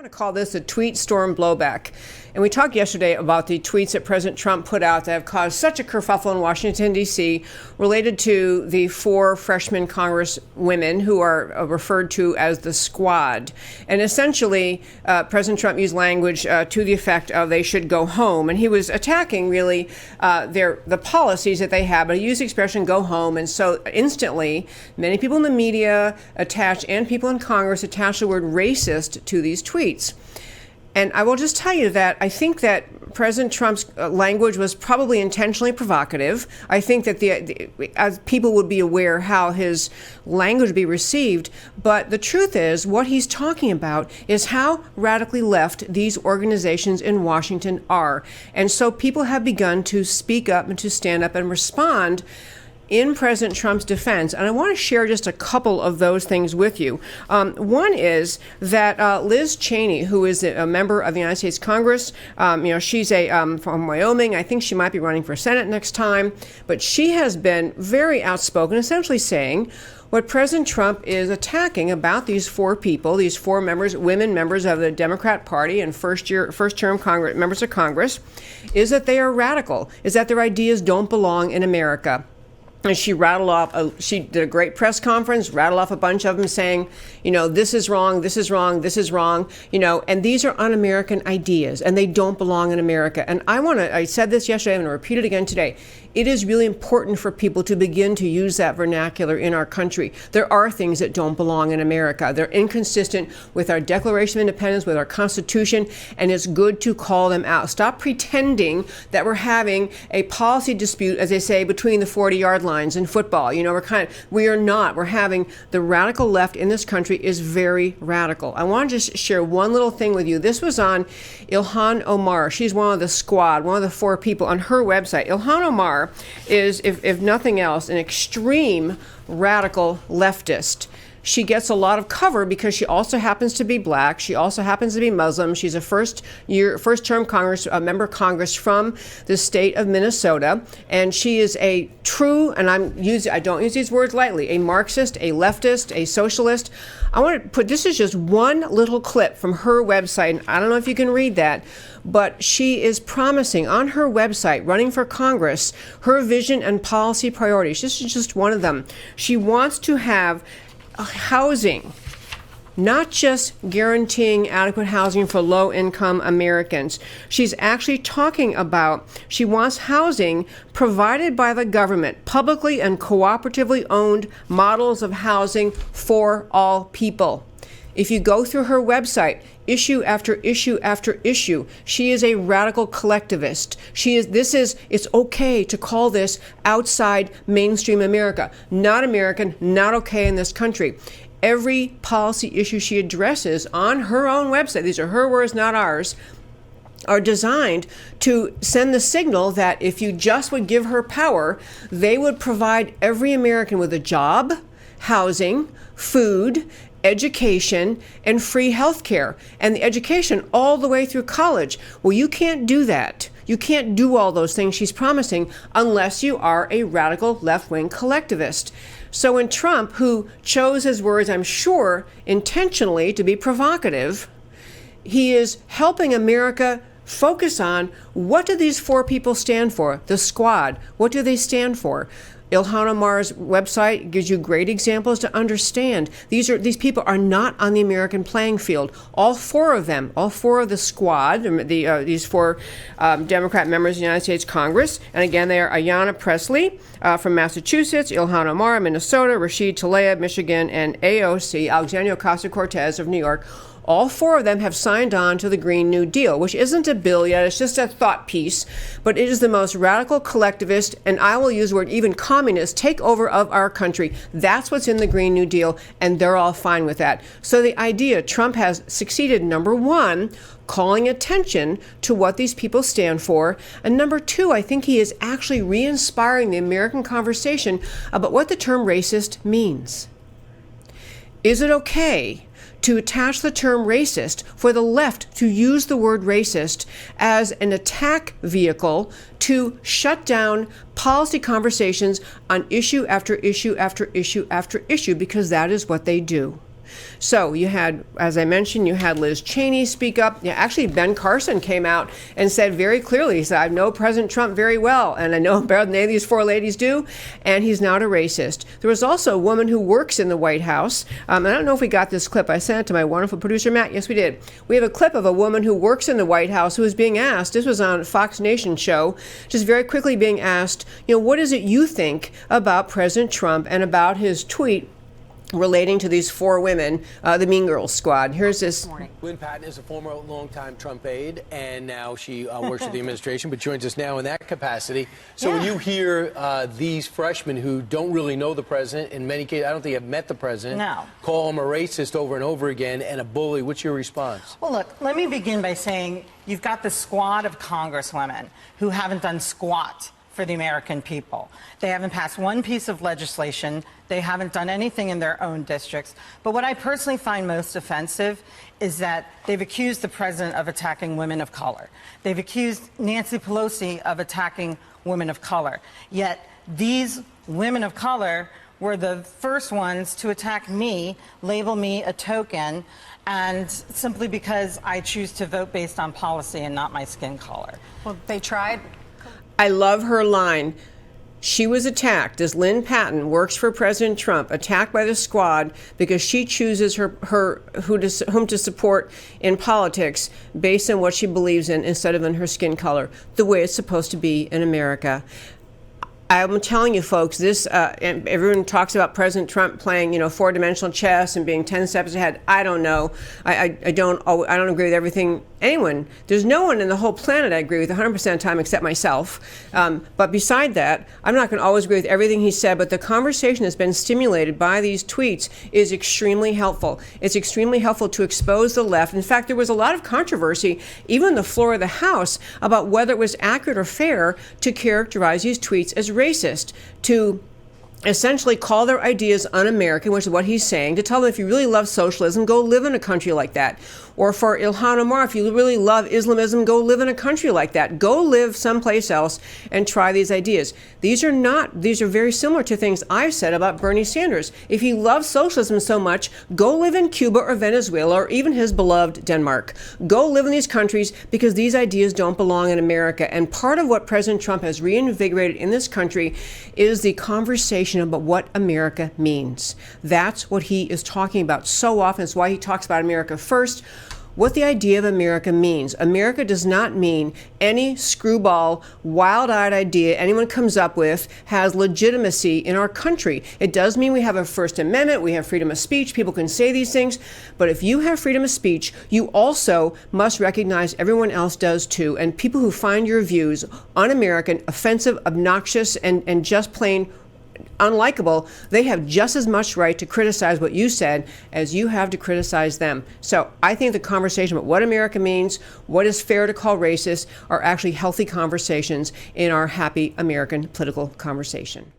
I'm going to call this a tweet storm blowback. And we talked yesterday about the tweets that President Trump put out that have caused such a kerfuffle in Washington, D.C., related to the 4 freshman Congress women who are referred to as the squad. And essentially, President Trump used language to the effect of they should go home. And he was attacking, really, the policies that they have. But he used the expression go home. And so instantly, many people in the media and people in Congress attach the word racist to these tweets. And I will just tell you that I think that President Trump's language was probably intentionally provocative. I think that as people would be aware how his language would be received. But the truth is, what he's talking about is how radically left these organizations in Washington are. And so people have begun to speak up and to stand up and respond in President Trump's defense. And I want to share just a couple of those things with you. One is that Liz Cheney, who is a member of the United States Congress, she's from Wyoming. I think she might be running for Senate next time. But she has been very outspoken, essentially saying what President Trump is attacking about these 4 people, these 4 women members of the Democrat Party and first-term members of Congress, is that they are radical, is that their ideas don't belong in America. And she she did a great press conference, rattled off a bunch of them saying, this is wrong, this is wrong, this is wrong, and these are un-American ideas and they don't belong in America. And I said this yesterday, I'm going to repeat it again today. It is really important for people to begin to use that vernacular in our country. There are things that don't belong in America. They're inconsistent with our Declaration of Independence, with our Constitution, and it's good to call them out. Stop pretending that we're having a policy dispute, as they say, between the 40-yard lines in football. We are not. We're having the radical left in this country is very radical. I want to just share one little thing with you. This was on Ilhan Omar. She's one of the squad, one of the 4 people on her website. Ilhan Omar is, if nothing else, an extreme radical leftist. She gets a lot of cover because she also happens to be black. She also happens to be Muslim. She's a first-term member of Congress from the state of Minnesota, and she is a true, and I don't use these words lightly, a Marxist, a leftist, a socialist. This is just one little clip from her website, and I don't know if you can read that, but she is promising on her website, running for Congress, her vision and policy priorities. This is just one of them. She wants to have housing, not just guaranteeing adequate housing for low-income Americans. She's actually talking about she wants housing provided by the government, publicly and cooperatively owned models of housing for all people. If you go through her website, issue after issue after issue, she is a radical collectivist. It's okay to call this outside mainstream America. Not American, not okay in this country. Every policy issue she addresses on her own website, these are her words, not ours, are designed to send the signal that if you just would give her power, they would provide every American with a job, housing, food, education, and free health care, and the education all the way through college. Well, you can't do that. You can't do all those things she's promising unless you are a radical left-wing collectivist. So when Trump, who chose his words, I'm sure, intentionally to be provocative, he is helping America focus on what do these 4 people stand for? The squad. What do they stand for? Ilhan Omar's website gives you great examples to understand. These people are not on the American playing field. All 4 of them, all 4 of the squad, these 4 Democrat members of the United States Congress, and again, they are Ayanna Pressley from Massachusetts, Ilhan Omar, Minnesota, Rashid Tlaib, Michigan, and AOC, Alexandria Ocasio-Cortez of New York. All 4 of them have signed on to the Green New Deal, which isn't a bill yet, it's just a thought piece, but it is the most radical collectivist, and I will use the word even communist, takeover of our country. That's what's in the Green New Deal, and they're all fine with that. So the idea, Trump has succeeded, number 1, calling attention to what these people stand for, and number 2, I think he is actually re-inspiring the American conversation about what the term racist means. Is it okay to attach the term racist, for the left to use the word racist as an attack vehicle to shut down policy conversations on issue after issue after issue after issue, because that is what they do. So you had, as I mentioned, you had Liz Cheney speak up. Yeah, actually, Ben Carson came out and said very clearly, he said, I know President Trump very well, and I know him better than any of these four ladies do, and he's not a racist. There was also a woman who works in the White House. And I don't know if we got this clip. I sent it to my wonderful producer, Matt. Yes, we did. We have a clip of a woman who works in the White House who is being asked, this was on Fox Nation show, just very quickly being asked, what is it you think about President Trump and about his tweet relating to these four women, the Mean Girls squad. Here's this. Lynn Patton is a former longtime Trump aide, and now she works with the administration, but joins us now in that capacity. So when you hear these freshmen who don't really know the president, in many cases, I don't think have met the president, call him a racist over and over again and a bully, what's your response? Well, look, let me begin by saying you've got this squad of congresswomen who haven't done squat for the American people. They haven't passed one piece of legislation. They haven't done anything in their own districts. But what I personally find most offensive is that they've accused the president of attacking women of color. They've accused Nancy Pelosi of attacking women of color. Yet these women of color were the first ones to attack me, label me a token, and simply because I choose to vote based on policy and not my skin color. Well, they tried. I love her line. She was attacked, as Lynn Patton works for President Trump, attacked by the squad because she chooses whom to support in politics based on what she believes in instead of in her skin color, the way it's supposed to be in America. I'm telling you, folks, this and everyone talks about President Trump playing, four-dimensional chess and being 10 steps ahead. I don't know. I don't agree with everything. There's no one in the whole planet I agree with 100% of the time except myself. But beside that, I'm not going to always agree with everything he said, but the conversation that's been stimulated by these tweets is extremely helpful. It's extremely helpful to expose the left. In fact, there was a lot of controversy, even on the floor of the House, about whether it was accurate or fair to characterize these tweets as racist, to essentially call their ideas un-American, which is what he's saying, to tell them if you really love socialism, go live in a country like that. Or for Ilhan Omar, if you really love Islamism, go live in a country like that. Go live someplace else and try these ideas. These are very similar to things I've said about Bernie Sanders. If you love socialism so much, go live in Cuba or Venezuela or even his beloved Denmark. Go live in these countries because these ideas don't belong in America. And part of what President Trump has reinvigorated in this country is the conversation about what America means. That's what he is talking about so often. It's why he talks about America first. What the idea of America means. America does not mean any screwball, wild-eyed idea anyone comes up with has legitimacy in our country. It does mean we have a First Amendment, we have freedom of speech, people can say these things, but if you have freedom of speech, you also must recognize everyone else does too, and people who find your views un-American, offensive, obnoxious, and just plain unlikable, they have just as much right to criticize what you said as you have to criticize them. So I think the conversation about what America means, what is fair to call racist, are actually healthy conversations in our happy American political conversation.